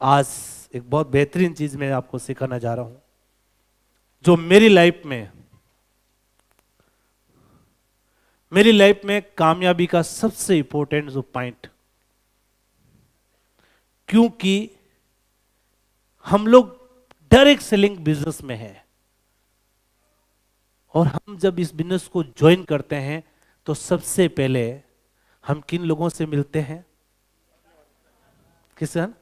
आज एक बहुत बेहतरीन चीज मैं आपको सिखाना जा रहा हूं, जो मेरी लाइफ में कामयाबी का सबसे इंपॉर्टेंट जो पॉइंट, क्योंकि हम लोग डायरेक्ट सेलिंग बिजनेस में है और हम जब इस बिजनेस को ज्वाइन करते हैं तो सबसे पहले हम किन लोगों से मिलते हैं? किसान?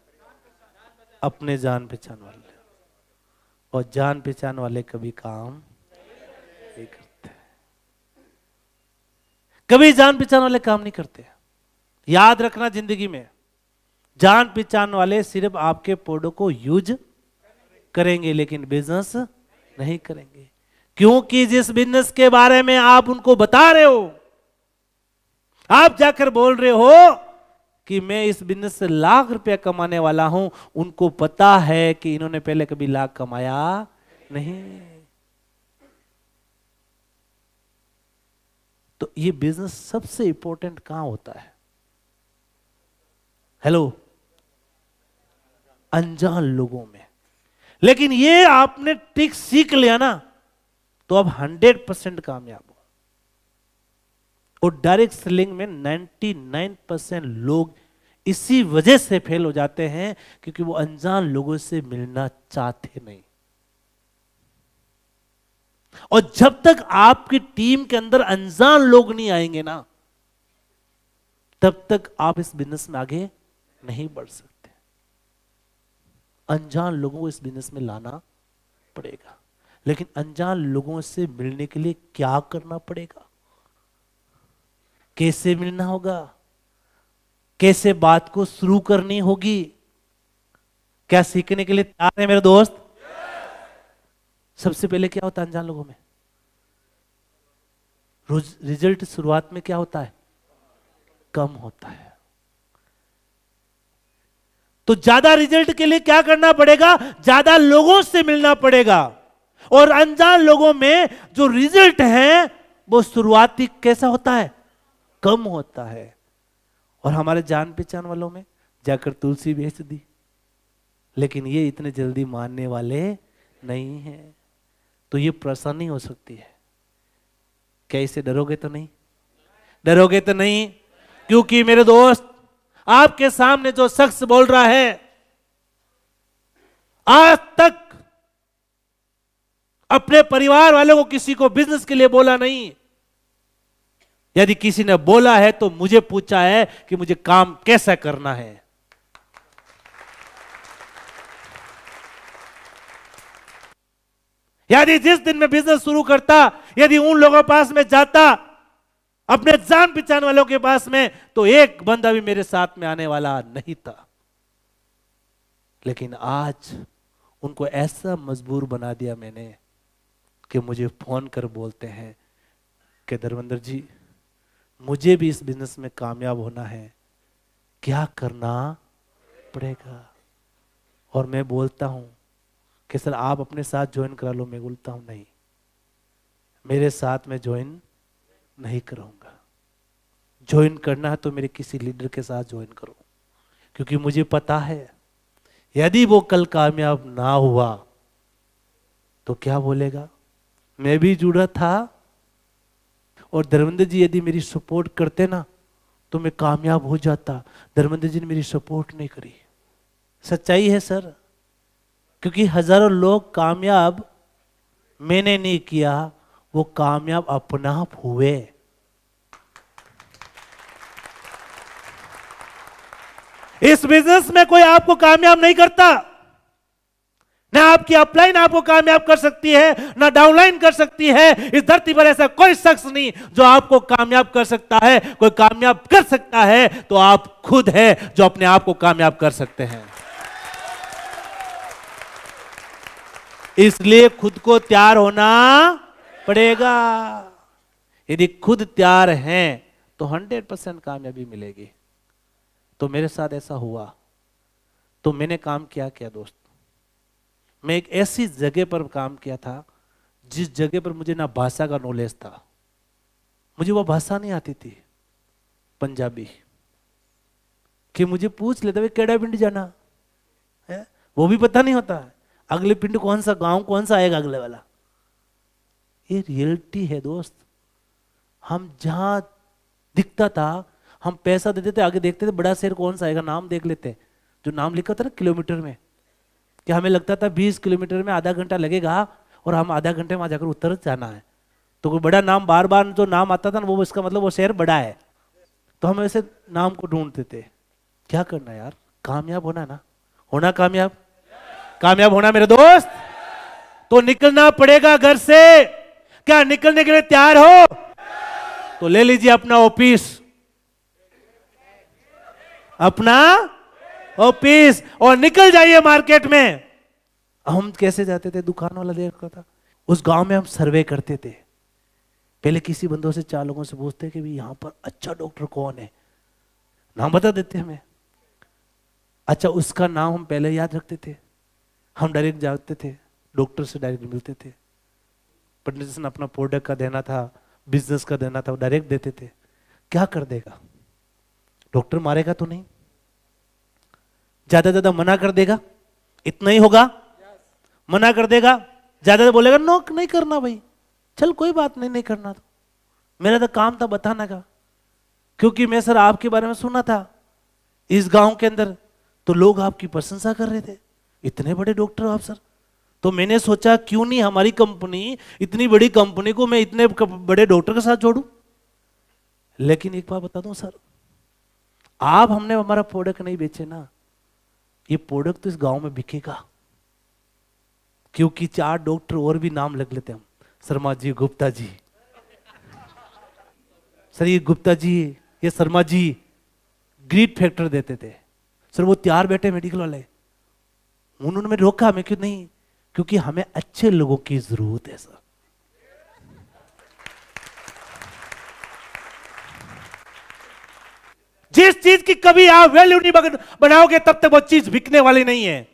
अपने जान पहचान वाले। और जान पहचान वाले कभी काम नहीं करते, कभी जान पहचान वाले काम नहीं करते। याद रखना, जिंदगी में जान पहचान वाले सिर्फ आपके प्रोडक्ट को यूज करेंगे लेकिन बिजनेस नहीं करेंगे, क्योंकि जिस बिजनेस के बारे में आप उनको बता रहे हो, आप जाकर बोल रहे हो कि मैं इस बिजनेस से लाख रुपया कमाने वाला हूं, उनको पता है कि इन्होंने पहले कभी लाख कमाया नहीं। तो ये बिजनेस सबसे इंपॉर्टेंट कहां होता है? हेलो, अनजान लोगों में। लेकिन ये आपने ट्रिक सीख लिया ना तो अब 100% कामयाब हो। और डायरेक्ट सेलिंग में 99% लोग इसी वजह से फेल हो जाते हैं क्योंकि वो अनजान लोगों से मिलना चाहते नहीं। और जब तक आपकी टीम के अंदर अनजान लोग नहीं आएंगे ना, तब तक आप इस बिजनेस में आगे नहीं बढ़ सकते। अनजान लोगों को इस बिजनेस में लाना पड़ेगा। लेकिन अनजान लोगों से मिलने के लिए क्या करना पड़ेगा? कैसे मिलना होगा? कैसे बात को शुरू करनी होगी? क्या सीखने के लिए तैयार है मेरे दोस्त? सबसे पहले क्या होता है अनजान लोगों में? रिजल्ट शुरुआत में क्या होता है? कम होता है। तो ज्यादा रिजल्ट के लिए क्या करना पड़ेगा? ज्यादा लोगों से मिलना पड़ेगा। और अनजान लोगों में जो रिजल्ट है वो शुरुआती कैसा होता है? कम होता है। और हमारे जान पहचान वालों में जाकर तुलसी बेच दी, लेकिन ये इतने जल्दी मानने वाले नहीं हैं। तो ये परेशानी हो सकती है। क्या इससे डरोगे तो नहीं? डरोगे तो नहीं? क्योंकि मेरे दोस्त, आपके सामने जो शख्स बोल रहा है, आज तक अपने परिवार वालों को किसी को बिजनेस के लिए बोला नहीं। यदि किसी ने बोला है तो मुझे पूछा है कि मुझे काम कैसा करना है। यदि जिस दिन मैं बिजनेस शुरू करता, यदि उन लोगों के पास में जाता, अपने जान पहचान वालों के पास में, तो एक बंदा भी मेरे साथ में आने वाला नहीं था। लेकिन आज उनको ऐसा मजबूर बना दिया मैंने कि मुझे फोन कर बोलते हैं कि धर्मेंद्र जी, मुझे भी इस बिजनेस में कामयाब होना है, क्या करना पड़ेगा? और मैं बोलता हूं कि सर आप अपने साथ ज्वाइन करा लो। मैं बोलता हूं नहीं, मेरे साथ में ज्वाइन नहीं करूंगा। ज्वाइन करना है तो मेरे किसी लीडर के साथ ज्वाइन करो, क्योंकि मुझे पता है यदि वो कल कामयाब ना हुआ तो क्या बोलेगा? मैं भी जुड़ा था और धर्मेंद्र जी यदि मेरी सपोर्ट करते ना तो मैं कामयाब हो जाता। धर्मेंद्र जी ने मेरी सपोर्ट नहीं करी। सच्चाई है सर, क्योंकि हजारों लोग कामयाब मैंने नहीं किया, वो कामयाब अपने आप हुए। इस बिजनेस में कोई आपको कामयाब नहीं करता। ना आपकी अपलाइन आपको कामयाब कर सकती है, ना डाउनलाइन कर सकती है। इस धरती पर ऐसा कोई शख्स नहीं जो आपको कामयाब कर सकता है। कोई कामयाब कर सकता है तो आप खुद है जो अपने आप को कामयाब कर सकते हैं। इसलिए खुद को तैयार होना पड़ेगा। यदि खुद तैयार हैं तो 100% कामयाबी मिलेगी। तो मेरे साथ ऐसा हुआ। तो मैंने काम किया दोस्त, मैं एक ऐसी जगह पर काम किया था जिस जगह पर मुझे ना भाषा का नॉलेज था। मुझे वो भाषा नहीं आती थी पंजाबी, कि मुझे पूछ लेते हुए केड़ा पिंड जाना, है? वो भी पता नहीं होता है अगले पिंड कौन सा, गांव कौन सा आएगा अगले वाला। ये रियलिटी है दोस्त। हम जहां दिखता था हम पैसा देते थे, आगे देखते थे बड़ा शहर कौन सा आएगा, नाम देख लेते, जो नाम लिखा था ना किलोमीटर में, कि हमें लगता था 20 किलोमीटर में आधा घंटा लगेगा और हम आधा घंटे वहां जाकर उतर जाना है। तो कोई बड़ा नाम बार बार जो नाम आता था ना, वो इसका मतलब वो शहर बड़ा है, तो हम ऐसे नाम को ढूंढते थे। क्या करना यार, कामयाब होना ना, होना कामयाब, कामयाब होना मेरे दोस्त, तो निकलना पड़ेगा घर से। क्या निकलने के लिए तैयार हो? तो ले लीजिए अपना ऑफिस, अपना ऑफिस और निकल जाइए मार्केट में। हम कैसे जाते थे, दुकान वाला देखता था, उस गांव में हम सर्वे करते थे। पहले किसी बंदों से 4 लोगों से पूछते कि भी यहां पर अच्छा डॉक्टर कौन है, नाम बता देते हमें। अच्छा उसका नाम हम पहले याद रखते थे, हम डायरेक्ट जाते थे डॉक्टर से, डायरेक्ट मिलते थे। प्रेजेंटेशन अपना प्रोडक्ट का देना था, बिजनेस का देना था, वो डायरेक्ट देते थे। क्या कर देगा डॉक्टर, मारेगा तो नहीं, ज्यादा ज्यादा मना कर देगा, इतना ही होगा, मना कर देगा, ज्यादा बोलेगा नो नहीं करना भाई, चल कोई बात नहीं, नहीं करना, तो मेरा तो काम था बताना का। क्योंकि मैं सर आपके बारे में सुना था इस गांव के अंदर, तो लोग आपकी प्रशंसा कर रहे थे, इतने बड़े डॉक्टर हो आप सर। तो मैंने सोचा क्यों नहीं हमारी कंपनी, इतनी बड़ी कंपनी को मैं इतने बड़े डॉक्टर के साथ जोड़ूं। लेकिन एक बात बता दूं सर, आप हमने हमारा प्रोडक्ट नहीं बेचे ना, ये प्रोडक्ट तो इस गांव में बिकेगा। क्योंकि 4 डॉक्टर और भी नाम लग लेते हम, शर्मा जी, गुप्ता जी, सर ये गुप्ता जी, ये शर्मा जी, ग्रीड फैक्टर देते थे सर। वो तैयार बैठे मेडिकल वाले, उन्होंने मैं रोका, मैं क्यों नहीं, क्योंकि हमें अच्छे लोगों की जरूरत है सर। जिस चीज की कभी आप वैल्यू नहीं बनाओगे तब तक वो चीज बिकने वाली नहीं है।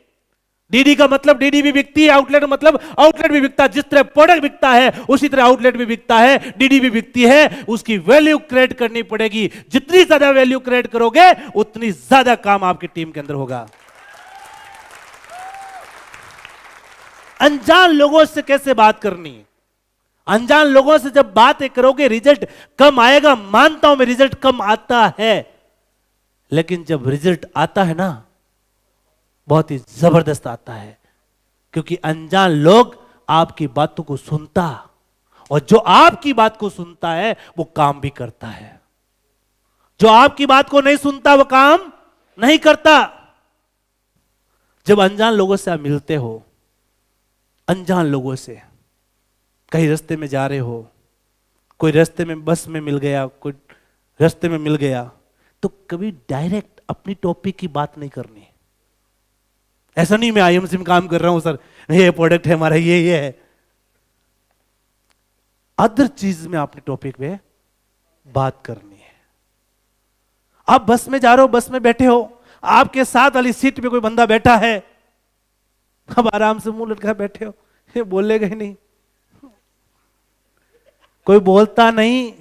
डीडी का मतलब डीडी भी बिकती है, आउटलेट मतलब आउटलेट भी बिकता है। जिस तरह प्रोडक्ट बिकता है उसी तरह आउटलेट भी बिकता है, डीडी भी बिकती है। उसकी वैल्यू क्रिएट करनी पड़ेगी, जितनी ज्यादा वैल्यू क्रिएट करोगे उतनी ज्यादा काम आपकी टीम के अंदर होगा। अनजान लोगों से कैसे बात करनी, अनजान लोगों से जब बातें करोगे रिजल्ट कम आएगा, मानता हूं मैं रिजल्ट कम आता है, लेकिन जब रिजल्ट आता है ना बहुत ही जबरदस्त आता है। क्योंकि अनजान लोग आपकी बातों को सुनता, और जो आपकी बात को सुनता है वो काम भी करता है, जो आपकी बात को नहीं सुनता वो काम नहीं करता। जब अनजान लोगों से आप मिलते हो, अनजान लोगों से कहीं रास्ते में जा रहे हो, कोई रास्ते में बस में मिल गया, कोई रास्ते में मिल गया, तो कभी डायरेक्ट अपनी टॉपिक की बात नहीं करनी। ऐसा नहीं मैं आईएमसी में काम कर रहा हूं सर, ये प्रोडक्ट है हमारा, ये है, अदर चीज में अपने टॉपिक पे बात करनी है। आप बस में जा रहे हो, बस में बैठे हो, आपके साथ वाली सीट पे कोई बंदा बैठा है, अब आराम से मुंह लटका बैठे हो, ये बोलेगा ही नहीं, कोई बोलता नहीं,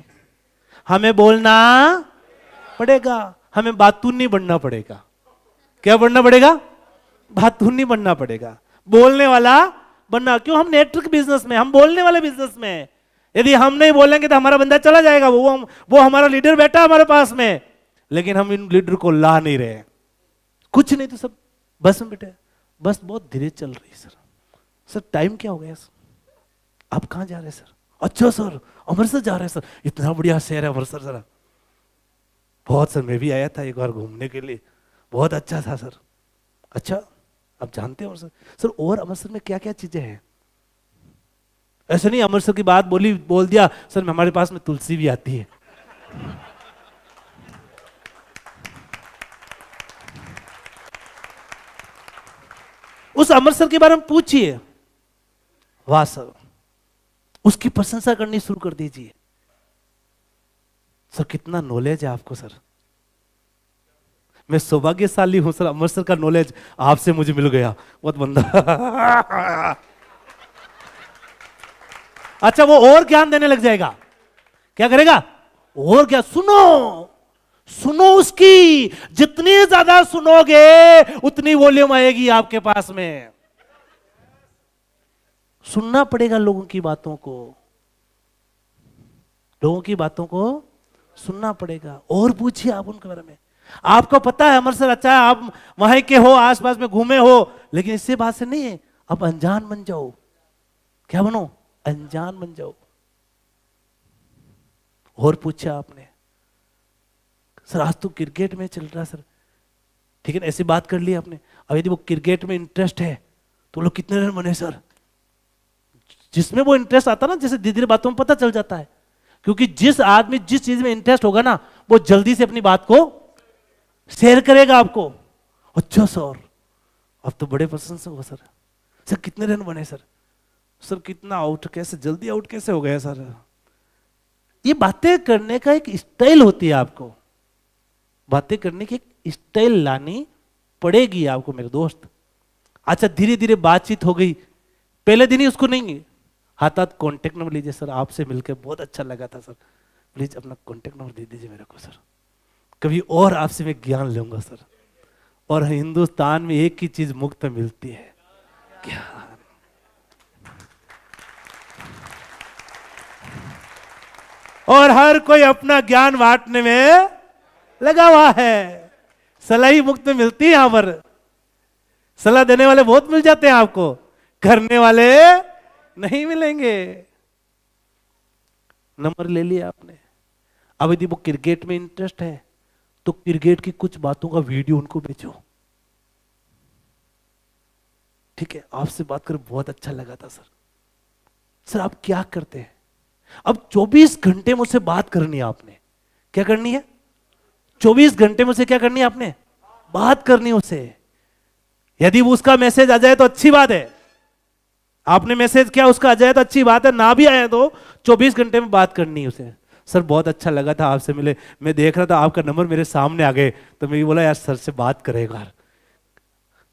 हमें बोलना पड़ेगा, हमें बातून नहीं बनना पड़ेगा। क्या बनना पड़ेगा? बातून नहीं बनना पड़ेगा, बोलने वाला बनना। क्यों? हम नेटवर्क बिजनेस में, हम बोलने वाले बिजनेस में। यदि हम नहीं बोलेंगे तो हमारा बंदा चला जाएगा, वो हमारा लीडर बैठा हमारे पास में, लेकिन हम इन लीडर को ला नहीं रहे, कुछ नहीं तो सब बस में बैठे। बस बहुत धीरे चल रही है सर। सर टाइम क्या हो गया सर? आप कहाँ जा रहे हैं सर? अच्छा सर अमृतसर जा रहे हैं सर, इतना बढ़िया शहर है अमृतसर सर। बहुत सर मैं भी आया था एक बार घूमने के लिए, बहुत अच्छा था सर। अच्छा आप जानते हो सर और अमृतसर में क्या क्या चीजें हैं? ऐसे नहीं अमृतसर की बात बोल दिया सर, हमारे पास में तुलसी भी आती है। उस अमृतसर के बारे में पूछिए, वाह सर, उसकी प्रशंसा करनी शुरू कर दीजिए। सर कितना नॉलेज है आपको सर, मैं सौभाग्यशाली हूं सर, अमृतसर का नॉलेज आपसे मुझे मिल गया। बहुत बंदा अच्छा वो और ज्ञान देने लग जाएगा। क्या करेगा? और क्या? सुनो सुनो उसकी, जितनी ज्यादा सुनोगे उतनी वॉल्यूम आएगी आपके पास में। सुनना पड़ेगा लोगों की बातों को, लोगों की बातों को सुनना पड़ेगा। और पूछिए आप उनके बारे में। आपको पता है अमर सर अच्छा है, आप वहीं के हो, आसपास में घूमे हो, लेकिन इससे बात से नहीं है, अब अनजान बन जाओ। क्या बनो? अनजान बन जाओ। और पूछा आपने, सर आज तो क्रिकेट में चल रहा सर, ठीक है, ऐसी बात कर ली आपने। अब यदि वो क्रिकेट में इंटरेस्ट है तो लोग कितने रन बने सर? जिसमें वो इंटरेस्ट आता ना, जैसे धीरे धीरे बातों में पता चल जाता है, क्योंकि जिस आदमी जिस चीज में इंटरेस्ट होगा ना, वो जल्दी से अपनी बात को शेयर करेगा आपको। अच्छा सर, अब तो बड़े प्रशंसक हो सर। सर कितने रन बने सर? सर कितना आउट, कैसे जल्दी आउट कैसे हो गया सर? ये बातें करने का एक स्टाइल होती है, आपको बातें करने की एक स्टाइल लानी पड़ेगी आपको मेरे दोस्त। अच्छा धीरे धीरे बातचीत हो गई, पहले दिन ही उसको नहीं, हाथ हाथ कॉन्टेक्ट नंबर लीजिए, सर आपसे मिलकर बहुत अच्छा लगा था सर, प्लीज अपना कॉन्टेक्ट नंबर दे दीजिए मेरे को सर, कभी और आपसे मैं ज्ञान लूंगा सर। और हिंदुस्तान में एक ही चीज मुफ्त मिलती है, ज्ञान। और हर कोई अपना ज्ञान बांटने में लगा हुआ है। सलाह ही मुफ्त में मिलती है यहां पर। सलाह देने वाले बहुत मिल जाते हैं आपको, करने वाले नहीं मिलेंगे। नंबर ले लिया आपने। अब यदि वो क्रिकेट में इंटरेस्ट है तो क्रिकेट की कुछ बातों का वीडियो उनको भेजो। ठीक है, आपसे बात कर बहुत अच्छा लगा था सर। सर आप क्या करते हैं? अब 24 घंटे मुझसे बात करनी है आपने। क्या करनी है? 24 घंटे मुझसे क्या करनी है आपने? बात करनी है उससे। यदि वो उसका मैसेज आ जाए तो अच्छी बात है, आपने मैसेज किया उसका आ जाए तो अच्छी बात है, ना भी आया तो 24 घंटे में बात करनी है उसे। सर बहुत अच्छा लगा था आपसे मिले, मैं देख रहा था आपका नंबर मेरे सामने आ गए, तो मैं बोला यार सर से बात करेगा।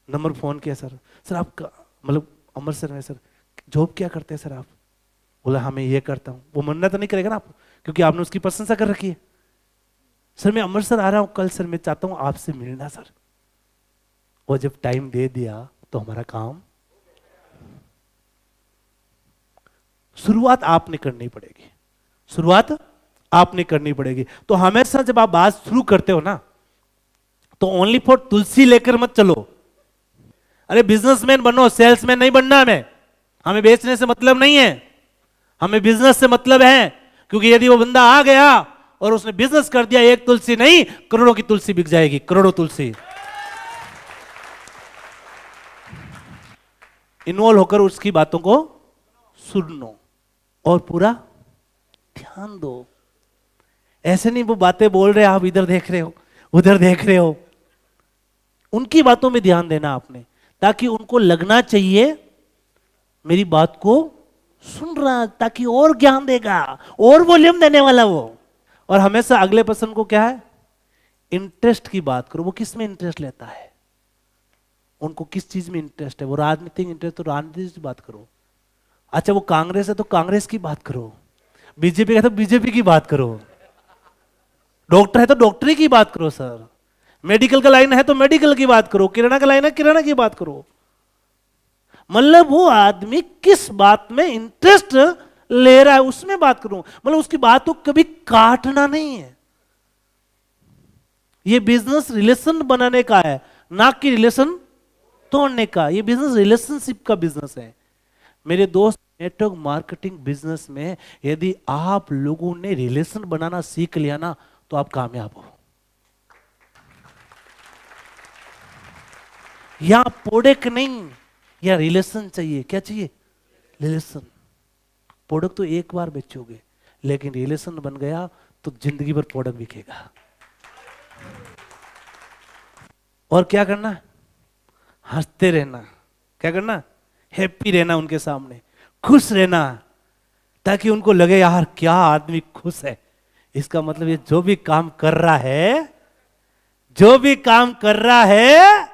नंबर फोन किया, सर सर आपका मतलब अमर सर है सर, जॉब क्या करते हैं सर आप? बोला हाँ मैं ये करता हूँ। वो मन्ना तो नहीं करेगा ना आप, क्योंकि आपने उसकी प्रशंसा कर रखी है। सर मैं अमर सर आ रहा हूँ कल सर, मैं चाहता हूँ आपसे मिलना सर। और जब टाइम दे दिया तो हमारा काम, शुरुआत आपने करनी पड़ेगी, शुरुआत आपने करनी पड़ेगी। तो हमेशा जब आप बात शुरू करते हो ना, तो ओनली फॉर तुलसी लेकर मत चलो। अरे बिजनेसमैन बनो, सेल्समैन नहीं बनना हमें। हमें बेचने से मतलब नहीं है, हमें बिजनेस से मतलब है। क्योंकि यदि वो बंदा आ गया और उसने बिजनेस कर दिया, एक तुलसी नहीं करोड़ों की तुलसी बिक जाएगी, करोड़ों तुलसी। इन्वॉल्व होकर उसकी बातों को सुनो और पूरा ध्यान दो। ऐसे नहीं वो बातें बोल रहे आप इधर देख रहे हो उधर देख रहे हो, उनकी बातों में ध्यान देना आपने, ताकि उनको लगना चाहिए मेरी बात को सुन रहा, ताकि और ज्ञान देगा, और वॉल्यूम देने वाला वो। और हमेशा अगले पर्सन को क्या है, इंटरेस्ट की बात करो। वो किस में इंटरेस्ट लेता है, उनको किस चीज में इंटरेस्ट है। वो राजनीतिक इंटरेस्ट तो राजनीति की बात करो। अच्छा वो कांग्रेस है तो कांग्रेस की बात करो, बीजेपी है तो बीजेपी की बात करो, डॉक्टर है तो डॉक्टरी की बात करो सर, मेडिकल का लाइन है तो मेडिकल की बात करो, किराना का लाइन है किराना की बात करो। मतलब वो आदमी किस बात में इंटरेस्ट ले रहा है उसमें बात करूं, मतलब उसकी बात को कभी काटना नहीं है। ये बिजनेस रिलेशन बनाने का है, ना कि रिलेशन तोड़ने का। ये बिजनेस रिलेशनशिप का बिजनेस है मेरे दोस्त। नेटवर्क मार्केटिंग बिजनेस में यदि आप लोगों ने रिलेशन बनाना सीख लिया ना, तो आप कामयाब हो। या प्रोडक्ट नहीं, या रिलेशन चाहिए। क्या चाहिए? रिलेशन। प्रोडक्ट तो एक बार बेचोगे, लेकिन रिलेशन बन गया तो जिंदगी भर प्रोडक्ट बिकेगा। और क्या करना? हंसते रहना। क्या करना? हैप्पी रहना, उनके सामने खुश रहना, ताकि उनको लगे यार क्या आदमी खुश है। इसका मतलब ये जो भी काम कर रहा है, जो भी काम कर रहा है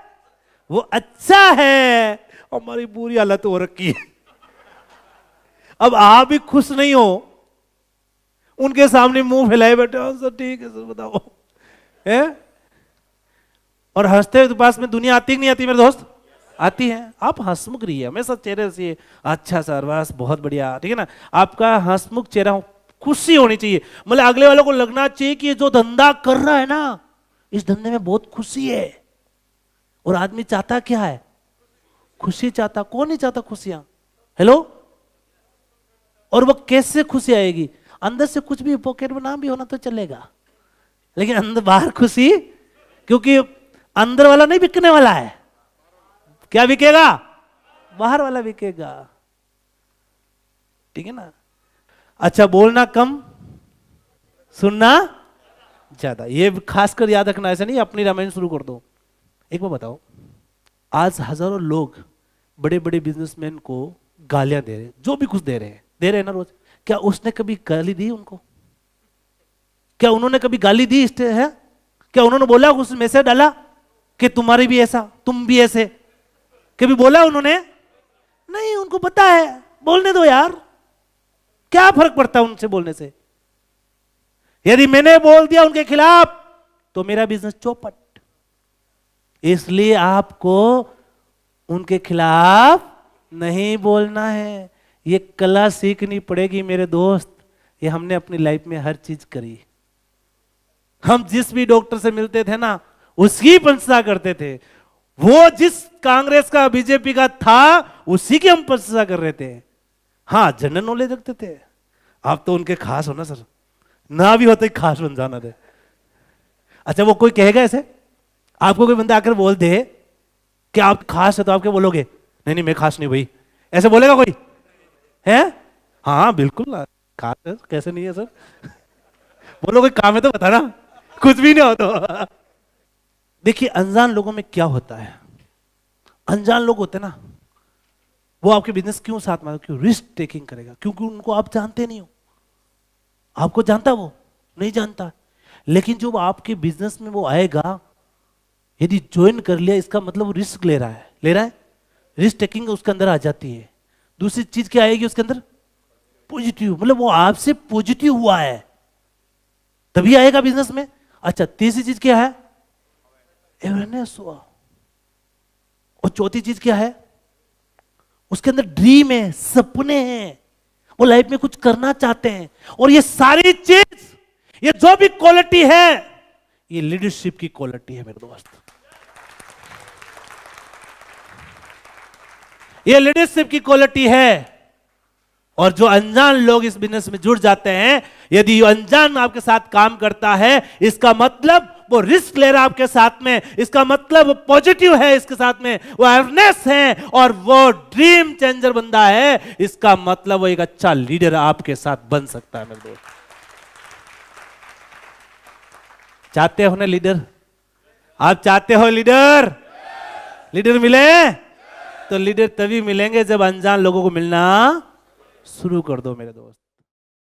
वो अच्छा है। हमारी बुरी हालत हो रखी है, अब आप भी खुश नहीं हो, उनके सामने मुंह फैलाए बैठे हो, सर ठीक है सर बताओ, है? और हंसते हुए पास में दुनिया आती कि नहीं आती मेरे दोस्त? आती है। आप हंसमुख रहिए हमेशा, चेहरे से अच्छा सर बस बहुत बढ़िया, ठीक है ना। आपका हंसमुख चेहरा हो, खुशी होनी चाहिए। मतलब अगले वालों को लगना चाहिए कि ये जो धंधा कर रहा है ना, इस धंधे में बहुत खुशी है। और आदमी चाहता क्या है? खुशी चाहता। कौन नहीं चाहता खुशियां? हेलो। और वो कैसे खुशी आएगी? अंदर से कुछ भी पॉकेट में ना भी होना तो चलेगा, लेकिन अंदर बाहर खुशी, क्योंकि अंदर वाला नहीं बिकने वाला है। क्या बिकेगा? बाहर वाला बिकेगा, ठीक है ना। अच्छा, बोलना कम, सुनना ज्यादा, ये खासकर याद रखना। ऐसा नहीं अपनी रामायण शुरू कर दो। एक बार बताओ, आज हजारों लोग बड़े बड़े बिजनेसमैन को गालियां दे रहे, जो भी कुछ दे रहे हैं ना रोज। क्या उसने कभी गाली दी उनको? क्या उन्होंने कभी गाली दी है? क्या उन्होंने बोला, उस मैसेज डाला कि तुम्हारी भी ऐसा, तुम भी ऐसे? कभी बोला उन्होंने? नहीं। उनको पता है, बोलने दो यार, क्या फर्क पड़ता है उनसे बोलने से। यदि मैंने बोल दिया उनके खिलाफ तो मेरा बिजनेस चौपट। इसलिए आपको उनके खिलाफ नहीं बोलना है। ये कला सीखनी पड़ेगी मेरे दोस्त। ये हमने अपनी लाइफ में हर चीज करी। हम जिस भी डॉक्टर से मिलते थे ना, उसकी प्रशंसा करते थे। वो जिस कांग्रेस का बीजेपी का था, उसी की हम प्रशंसा कर रहे थे। हाँ, जनरल नॉलेज रखते थे। आप तो उनके खास हो ना सर, ना भी होते खास बन जाना थे। अच्छा, वो कोई कहेगा ऐसे? आपको कोई बंदा आकर बोल दे कि आप खास है, तो आप क्या बोलोगे? नहीं नहीं, मैं खास नहीं भाई, ऐसे बोलेगा कोई? है? हाँ बिल्कुल खास है, कैसे नहीं है सर? बोलो कोई काम है तो बताना, कुछ भी नहीं हो तो। देखिए, अनजान लोगों में क्या होता है, अनजान लोग होते ना, वो आपके बिजनेस क्यों साथ में, क्यों रिस्क टेकिंग करेगा? क्योंकि उनको आप जानते नहीं हो। आपको जानता, वो नहीं जानता। लेकिन जो आपके बिजनेस में वो आएगा, यदि ज्वाइन कर लिया, इसका मतलब वो रिस्क ले रहा है, रिस्क टेकिंग उसके अंदर आ जाती है। दूसरी चीज क्या आएगी उसके अंदर? पॉजिटिव, मतलब वो आपसे पॉजिटिव हुआ है, तभी आएगा बिजनेस में। अच्छा, तीसरी चीज क्या है? अवेयरनेस हुआ। और चौथी चीज क्या है? उसके अंदर ड्रीम है, सपने हैं, वो लाइफ में कुछ करना चाहते हैं। और ये सारी चीज, ये जो भी क्वालिटी है, ये लीडरशिप की क्वालिटी है मेरे दोस्त। ये लीडरशिप की क्वालिटी है। और जो अनजान लोग इस बिजनेस में जुड़ जाते हैं, यदि अनजान आपके साथ काम करता है, इसका मतलब वो रिस्क ले रहा है आपके साथ में, इसका मतलब वो पॉजिटिव है इसके साथ में, वो अवेयरनेस है, और वो ड्रीम चेंजर बंदा है, इसका मतलब वो एक अच्छा लीडर आपके साथ बन सकता है मेरे दोस्त। चाहते हो ना लीडर? आप चाहते हो लीडर? लीडर मिले तो लीडर तभी मिलेंगे जब अनजान लोगों को मिलना शुरू कर दो मेरे दोस्त।